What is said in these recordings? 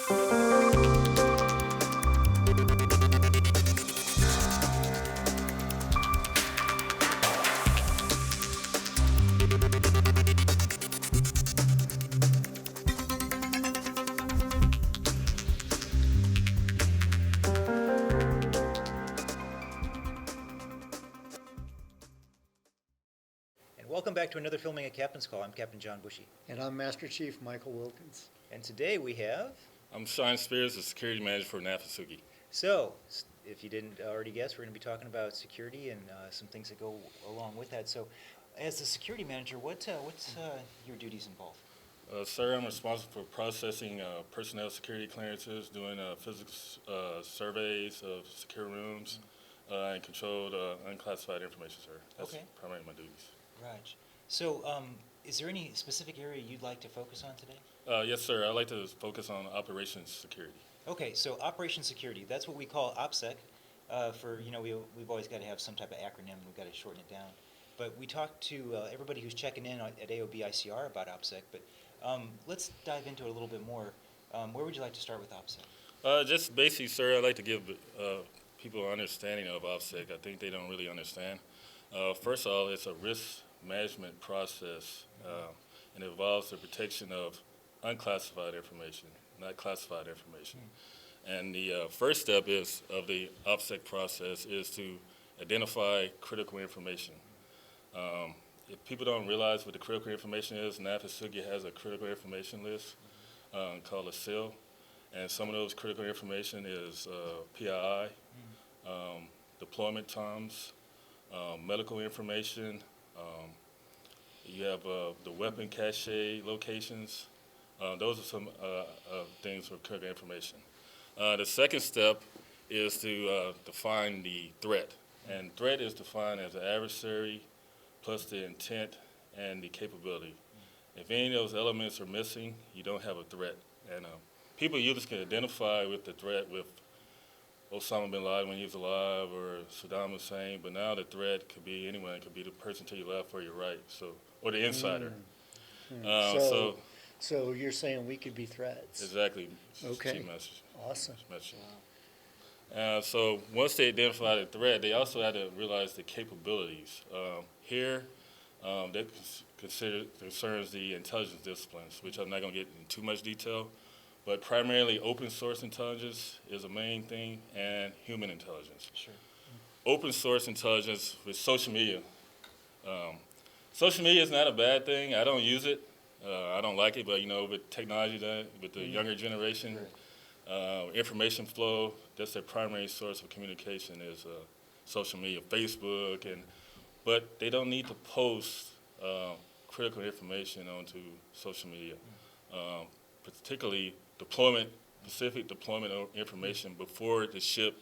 And welcome back to another filming at Captain's Call. I'm Captain John Bushy. And I'm Master Chief Michael Wilkins. And today we have, I'm Sean Spears, the security manager for Nafasugi. if you didn't already guess, we're going to be talking about security and some things that go along with that. So, as the security manager, what's your duties involved? Sir, I'm responsible for processing personnel security clearances, doing physics surveys of secure rooms, and controlled unclassified information, sir. That's Okay. primarily my duties. Right. So, is there any specific area you'd like to focus on today? Yes, sir. I like to focus on operations security. Okay, so Operations Security, that's what we call OPSEC. We've always got to have some type of acronym, we've got to shorten it down. But we talked to everybody who's checking in at AOB ICR about OPSEC, but let's dive into it a little bit more. Where would you like to start with OPSEC? Just basically, sir, I like to give people an understanding of OPSEC. I think they don't really understand. First of all, it's a risk management process, and it involves the protection of unclassified information, not classified information. And the first step of the OPSEC process is to identify critical information. If people don't realize what the critical information is, Nafasugi has a critical information list called a SIL, and some of those critical information is PII, deployment times, medical information. You have the weapon cache locations. Those are some things for critical information. The second step is to define the threat. And threat is defined as the adversary plus the intent and the capability. If any of those elements are missing, you don't have a threat. And people usually can identify with the threat with Osama bin Laden when he was alive, or Saddam Hussein, but now the threat could be anyone. It could be the person to your left or your right, or the insider. So you're saying we could be threats? Exactly. Okay. Chief Message. Awesome. So once they identify the threat, they also have to realize the capabilities. Here, that concerns the intelligence disciplines, which I'm not going to get in too much detail, but primarily open source intelligence is a main thing, and human intelligence. Sure. Open source intelligence with social media. Social media is not a bad thing. I don't use it. I don't like it, but with technology, with the younger generation, information flow, that's their primary source of communication is social media, Facebook, but they don't need to post critical information onto social media, particularly specific deployment information before the ship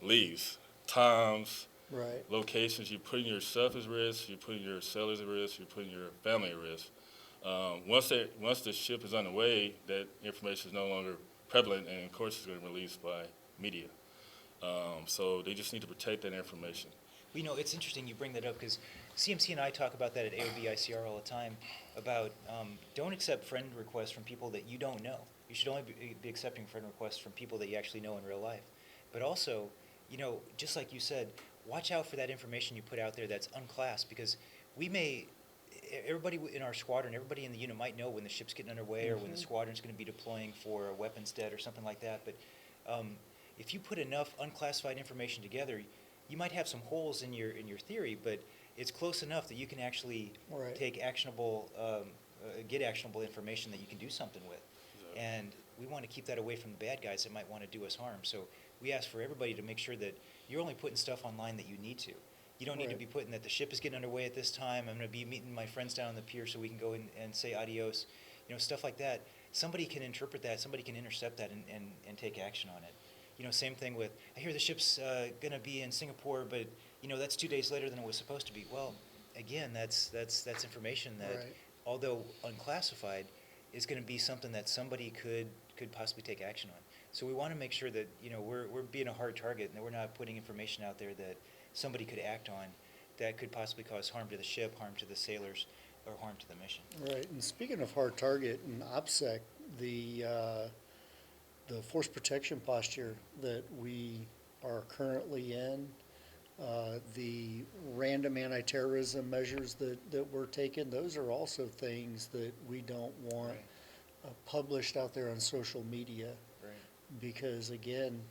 leaves. Times, Right. locations, you're putting yourself at risk, you're putting your sailors at risk, you're putting your family at risk. Once the ship is underway, that information is no longer prevalent, and of course it's going to be released by media. So they just need to protect that information. Well, it's interesting you bring that up because CMC and I talk about that at AOB ICR all the time about don't accept friend requests from people that you don't know. You should only be accepting friend requests from people that you actually know in real life. But also, just like you said, watch out for that information you put out there that's unclassed, because everybody in our squadron, everybody in the unit might know when the ship's getting underway or when the squadron's going to be deploying for a weapons debt or something like that. But if you put enough unclassified information together, you might have some holes in your theory, but it's close enough that you can actually take get actionable information that you can do something with. Exactly. And we want to keep that away from the bad guys that might want to do us harm. So we ask for everybody to make sure that you're only putting stuff online that you need to. You don't need to be putting that the ship is getting underway at this time. I'm going to be meeting my friends down on the pier so we can go in and say adios. Stuff like that. Somebody can interpret that. Somebody can intercept that and take action on it. Same thing with, I hear the ship's going to be in Singapore, but that's 2 days later than it was supposed to be. Well, again, that's information that, although unclassified, is going to be something that somebody could possibly take action on. So we want to make sure that we're being a hard target and that we're not putting information out there that somebody could act on that could possibly cause harm to the ship, harm to the sailors, or harm to the mission. Right. And speaking of hard target and OPSEC, the force protection posture that we are currently in, the random anti-terrorism measures that we're taking, those are also things that we don't want Right. published out there on social media, Right. because again,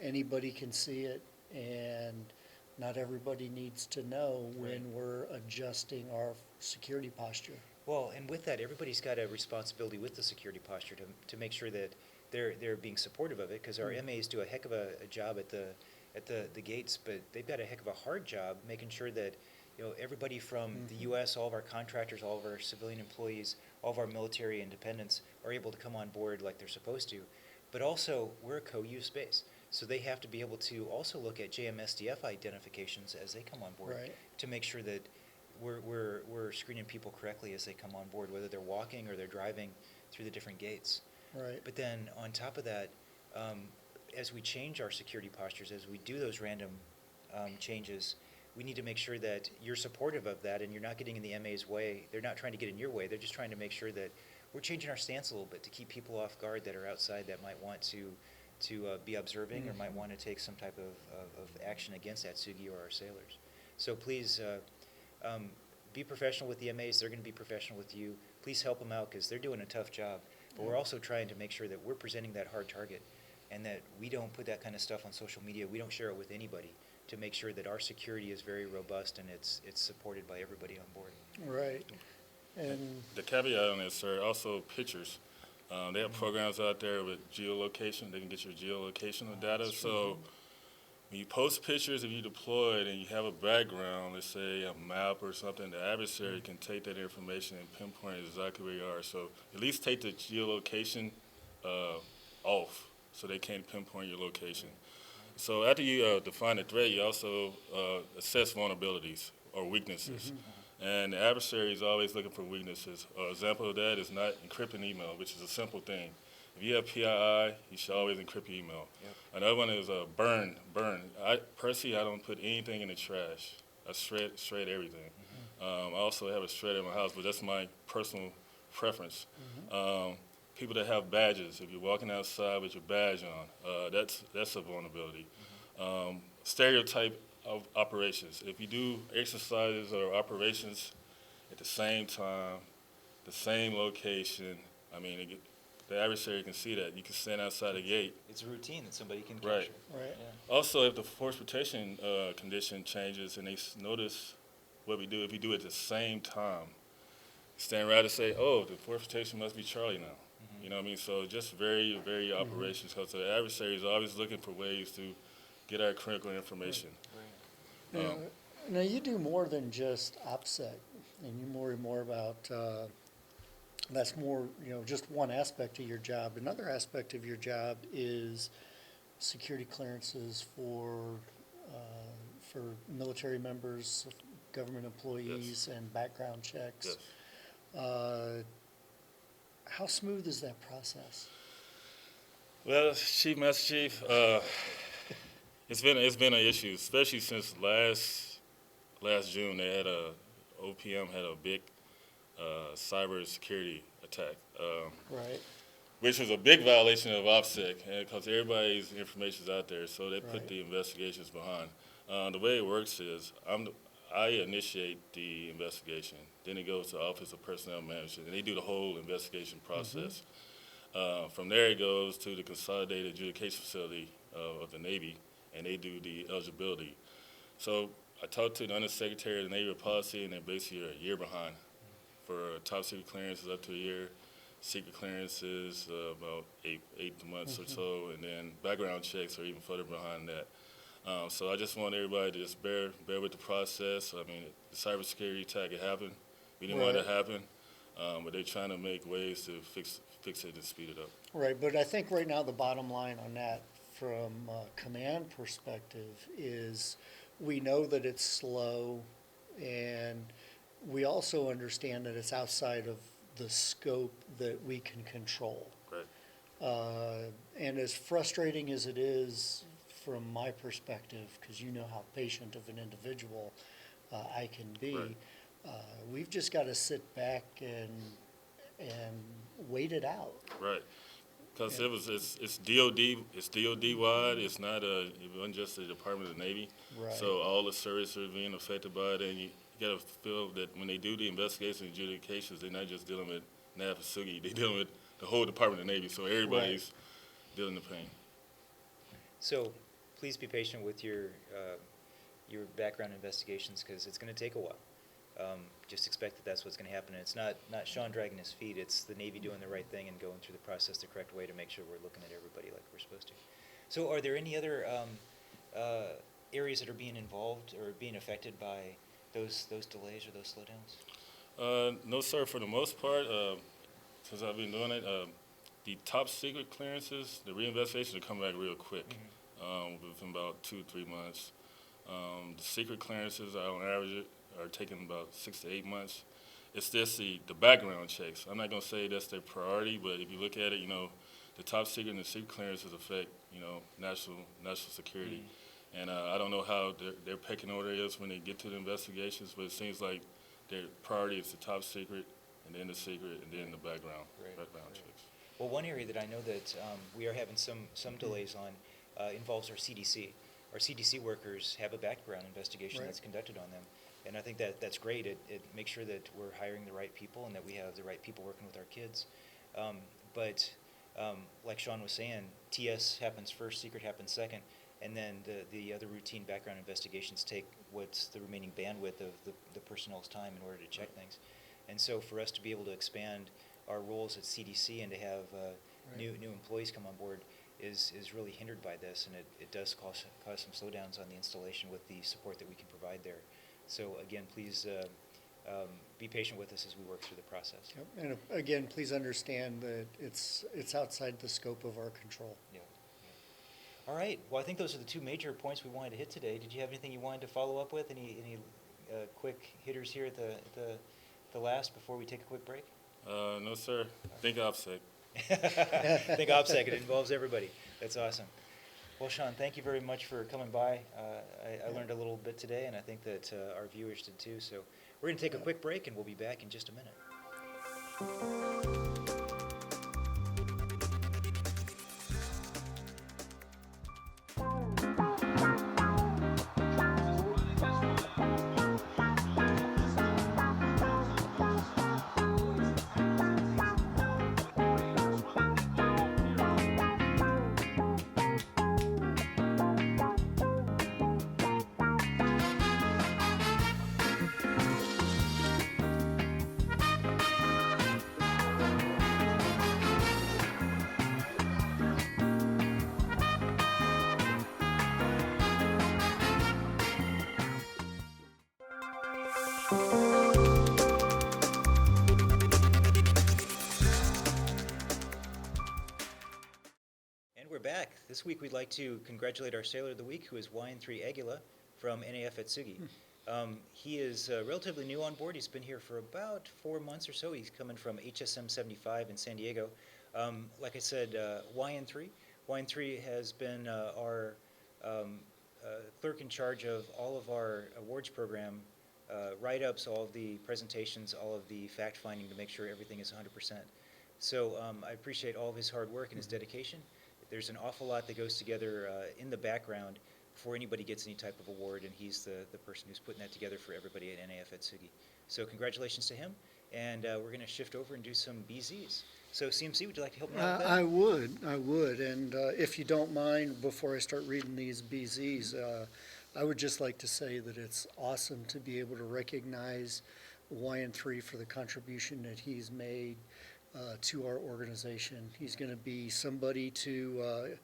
anybody can see it, and not everybody needs to know when Right. we're adjusting our security posture. Well, and with that, everybody's got a responsibility with the security posture to make sure that they're being supportive of it, because our MAs do a heck of a job at the gates, but they've got a heck of a hard job making sure that, everybody from the U.S., all of our contractors, all of our civilian employees, all of our military and dependents are able to come on board like they're supposed to. But also, we're a co-use space, so they have to be able to also look at JMSDF identifications as they come on board Right. to make sure that we're screening people correctly as they come on board, whether they're walking or they're driving through the different gates. Right. But then on top of that, as we change our security postures, as we do those random changes, we need to make sure that you're supportive of that and you're not getting in the MA's way. They're not trying to get in your way. They're just trying to make sure that we're changing our stance a little bit to keep people off guard that are outside that might want to be observing or might want to take some type of action against Atsugi or our sailors. So please be professional with the MAs. They're going to be professional with you. Please help them out because they're doing a tough job. But we're also trying to make sure that we're presenting that hard target and that we don't put that kind of stuff on social media. We don't share it with anybody to make sure that our security is very robust and it's supported by everybody on board. Right. And The caveat on this, sir, also pictures. They have programs out there with geolocation. They can get your geolocational data. So when you post pictures, if you deploy it and you have a background, let's say a map or something, the adversary can take that information and pinpoint exactly where you are. So at least take the geolocation off so they can't pinpoint your location. So after you define the threat, you also assess vulnerabilities or weaknesses. And the adversary is always looking for weaknesses. An example of that is not encrypting email, which is a simple thing. If you have PII, you should always encrypt your email. Yep. Another one is burn. Personally, I don't put anything in the trash. I shred everything. I also have a shredder in my house, but that's my personal preference. People that have badges, if you're walking outside with your badge on, that's a vulnerability. Stereotype of operations. If you do exercises or operations at the same time, the same location, I mean, the adversary can see that. You can stand outside the gate. It's a routine that somebody can Right. capture. Right. Yeah. Also, if the force protection condition changes and they notice what we do, if you do it at the same time, stand right to say, oh, the force protection must be Charlie now. You know what I mean? So just very, very operations. Because the adversary is always looking for ways to get our critical information. Now, now you do more than just OPSEC, and you more and more about, that's more, just one aspect of your job. Another aspect of your job is security clearances for military members, government employees, and background checks. Yes. How smooth is that process? Well, Master Chief, it's been an issue, especially since last June. They had OPM had a big cyber security attack, Right. which was a big violation of OPSEC because everybody's information is out there. So they put Right. the investigations behind. The way it works is I initiate the investigation. Then it goes to Office of Personnel Management, and they do the whole investigation process. From there, it goes to the Consolidated Adjudication Facility of the Navy, and they do the eligibility. So I talked to the Undersecretary of the Navy Policy, and they're basically a year behind. For top secret clearances, up to a year. Secret clearances, about eight months or so, and then background checks are even further behind that. So I just want everybody to just bear with the process. I mean, the cybersecurity attack, it happened. We didn't want it to happen, but they're trying to make ways to fix it and speed it up. Right, but I think right now the bottom line on that from a command perspective is we know that it's slow, and we also understand that it's outside of the scope that we can control. Right. And as frustrating as it is from my perspective, because you know how patient of an individual I can be, Right. We've just got to sit back and wait it out. Right. Because it's DOD wide. It wasn't just the Department of the Navy. Right. So all the services are being affected by it, and you got to feel that when they do the investigation and adjudications, they're not just dealing with NAFSUGI. They're dealing with the whole Department of the Navy. So everybody's dealing the pain. So please be patient with your background investigations because it's going to take a while. Just expect that that's what's going to happen. And it's not Sean dragging his feet. It's the Navy doing the right thing and going through the process the correct way to make sure we're looking at everybody like we're supposed to. So are there any other areas that are being involved or being affected by those delays or those slowdowns? No, sir. For the most part, since I've been doing it, the top secret clearances, the reinvestigations, are coming back real quick, within about 2-3 months. The secret clearances, on average, are taking about 6 to 8 months. It's just the background checks. I'm not going to say that's their priority, but if you look at it, the top secret and the secret clearances affect, national security. And I don't know how their pecking order is when they get to the investigations, but it seems like their priority is the top secret, and then the secret, and then the background checks. Well, one area that I know that we are having some delays on involves our CDC. Our CDC workers have a background investigation that's conducted on them. And I think that's great. It makes sure that we're hiring the right people and that we have the right people working with our kids. But like Sean was saying, TS happens first, secret happens second, and then the other routine background investigations take what's the remaining bandwidth of the personnel's time in order to check things. And so for us to be able to expand our roles at CDC and to have new employees come on board is really hindered by this, and it does cause some slowdowns on the installation with the support that we can provide there. So again, please be patient with us as we work through the process. Yep. And again, please understand that it's outside the scope of our control. Yeah. All right. Well, I think those are the two major points we wanted to hit today. Did you have anything you wanted to follow up with? Any quick hitters here at the last before we take a quick break? No, sir. Think OPSEC. Think OPSEC. It involves everybody. That's awesome. Well, Sean, thank you very much for coming by. I learned a little bit today, and I think that our viewers did too. So we're going to take a quick break, and we'll be back in just a minute. We're back. This week we'd like to congratulate our Sailor of the Week, who is YN3 Aguila from NAF Atsugi. He is relatively new on board. He's been here for about 4 months or so. He's coming from HSM 75 in San Diego. Like I said, YN3. YN3 has been our clerk in charge of all of our awards program write-ups, all of the presentations, all of the fact-finding to make sure everything is 100%. So I appreciate all of his hard work and his dedication. There's an awful lot that goes together in the background before anybody gets any type of award, and he's the person who's putting that together for everybody at NAF Atsugi. So congratulations to him, and we're going to shift over and do some BZs. So CMC, would you like to help me out with that? I would, and if you don't mind, before I start reading these BZs, I would just like to say that it's awesome to be able to recognize YN3 for the contribution that he's made to our organization. He's going to be somebody to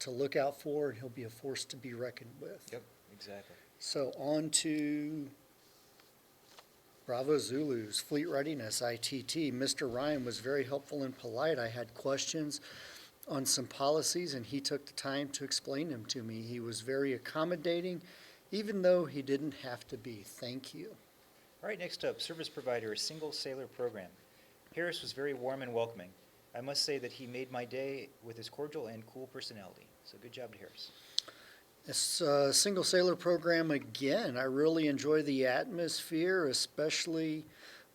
look out for, and he'll be a force to be reckoned with. Yep, exactly. So on to Bravo Zulus, Fleet Readiness, ITT. Mr. Ryan was very helpful and polite. I had questions on some policies, and he took the time to explain them to me. He was very accommodating, even though he didn't have to be. Thank you. All right, next up, service provider, a single sailor program. Harris was very warm and welcoming. I must say that he made my day with his cordial and cool personality. So good job to Harris. This single sailor program, again, I really enjoy the atmosphere, especially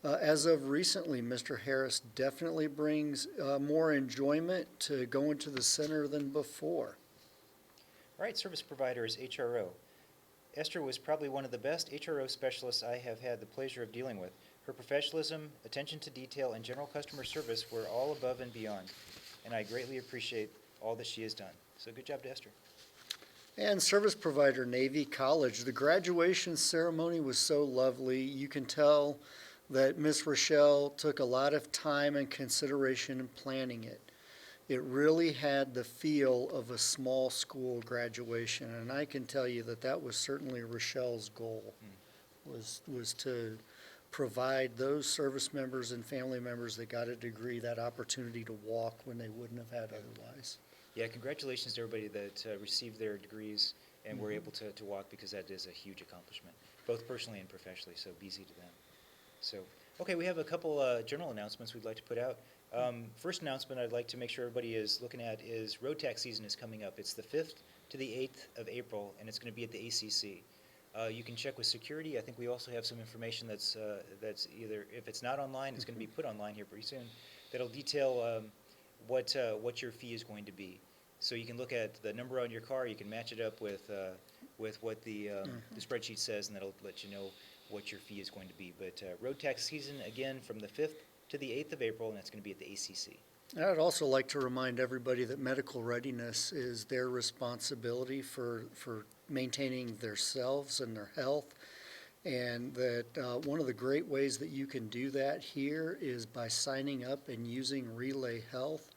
As of recently, Mr. Harris definitely brings more enjoyment to going to the center than before. All right, service provider is HRO. Esther was probably one of the best HRO specialists I have had the pleasure of dealing with. Her professionalism, attention to detail, and general customer service were all above and beyond, and I greatly appreciate all that she has done. So good job to Esther. And service provider, Navy College. The graduation ceremony was so lovely. You can tell that Miss Rochelle took a lot of time and consideration in planning it. It really had the feel of a small school graduation, and I can tell you that that was certainly Rochelle's goal, was to provide those service members and family members that got a degree that opportunity to walk when they wouldn't have had otherwise. Yeah, congratulations to everybody that received their degrees and were able to walk, because that is a huge accomplishment, both personally and professionally, so BZ to them. So, okay, we have a couple general announcements we'd like to put out. First announcement I'd like to make sure everybody is looking at is road tax season is coming up. It's the 5th to the 8th of April, and it's going to be at the ACC. You can check with security. I think we also have some information that's either, if it's not online, it's going to be put online here pretty soon, that'll detail what your fee is going to be. So you can look at the number on your car, you can match it up with what the spreadsheet says, and that'll let you know what your fee is going to be. But road tax season, again, from the 5th to the 8th of April, and that's going to be at the ACC. I'd also like to remind everybody that medical readiness is their responsibility for maintaining themselves and their health, and that one of the great ways that you can do that here is by signing up and using Relay Health.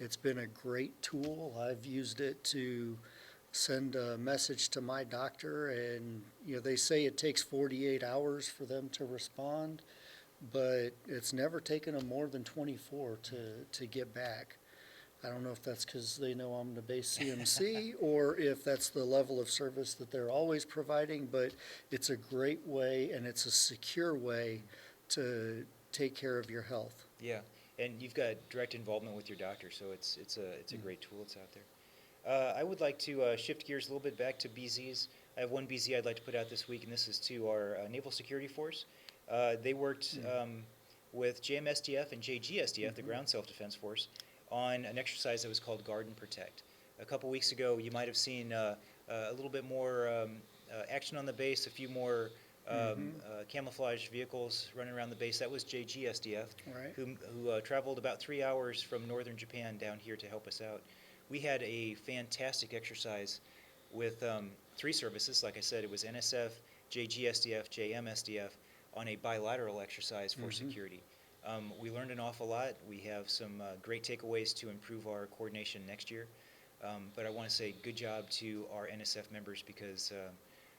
It's been a great tool. I've used it to send a message to my doctor, and they say it takes 48 hours for them to respond, but it's never taken them more than 24 to get back. I don't know if that's because they know I'm the base CMC or if that's the level of service that they're always providing, but it's a great way and it's a secure way to take care of your health. Yeah, and you've got direct involvement with your doctor, so it's a great tool that's out there. I would like to shift gears a little bit back to BZs. I have one BZ I'd like to put out this week, and this is to our Naval Security Force. They worked with JMSDF and JGSDF, the Ground Self-Defense Force, on an exercise that was called Guard and Protect. A couple weeks ago, you might have seen a little bit more action on the base, a few more camouflage vehicles running around the base. That was JGSDF, Right. who traveled about 3 hours from northern Japan down here to help us out. We had a fantastic exercise with 3 services. Like I said, it was NSF, JGSDF, JMSDF, on a bilateral exercise for security. We learned an awful lot. We have some great takeaways to improve our coordination next year. But I want to say good job to our NSF members, because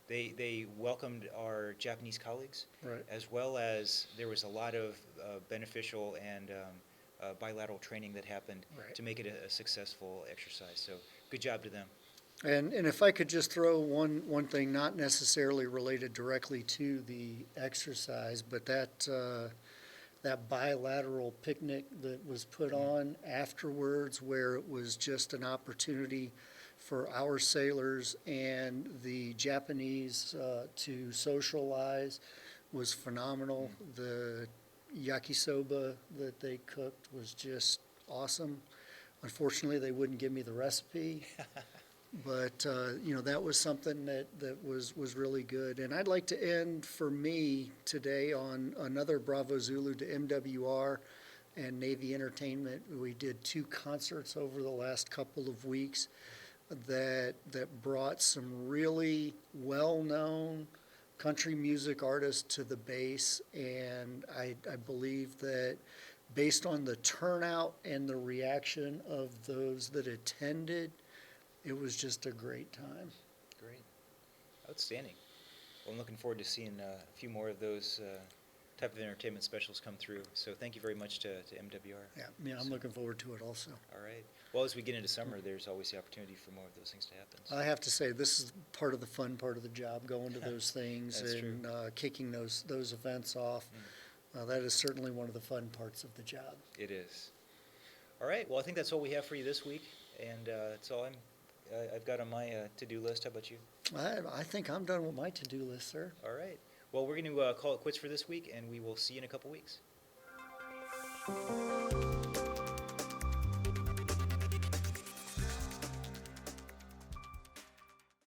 they welcomed our Japanese colleagues, Right. as well as there was a lot of beneficial and bilateral training that happened Right. to make it a successful exercise. So good job to them. And if I could just throw one thing, not necessarily related directly to the exercise, but that bilateral picnic that was put on afterwards, where it was just an opportunity for our sailors and the Japanese to socialize, was phenomenal. The yakisoba that they cooked was just awesome. Unfortunately, they wouldn't give me the recipe. But, that was something that was really good. And I'd like to end for me today on another Bravo Zulu to MWR and Navy Entertainment. We did 2 concerts over the last couple of weeks that brought some really well-known country music artists to the base. And I believe that based on the turnout and the reaction of those that attended, it was just a great time. Great. Outstanding. Well, I'm looking forward to seeing a few more of those type of entertainment specials come through. So thank you very much to MWR. Yeah, I'm looking forward to it also. All right. Well, as we get into summer, there's always the opportunity for more of those things to happen. So I have to say, this is part of the fun part of the job, going to those things That's and kicking those events off. That is certainly one of the fun parts of the job. it is. All right. Well, I think that's all we have for you this week, and that's all I've got on my to-do list. How about you? I think I'm done with my to-do list, sir. All right. Well, we're going to call it quits for this week, and we will see you in a couple weeks.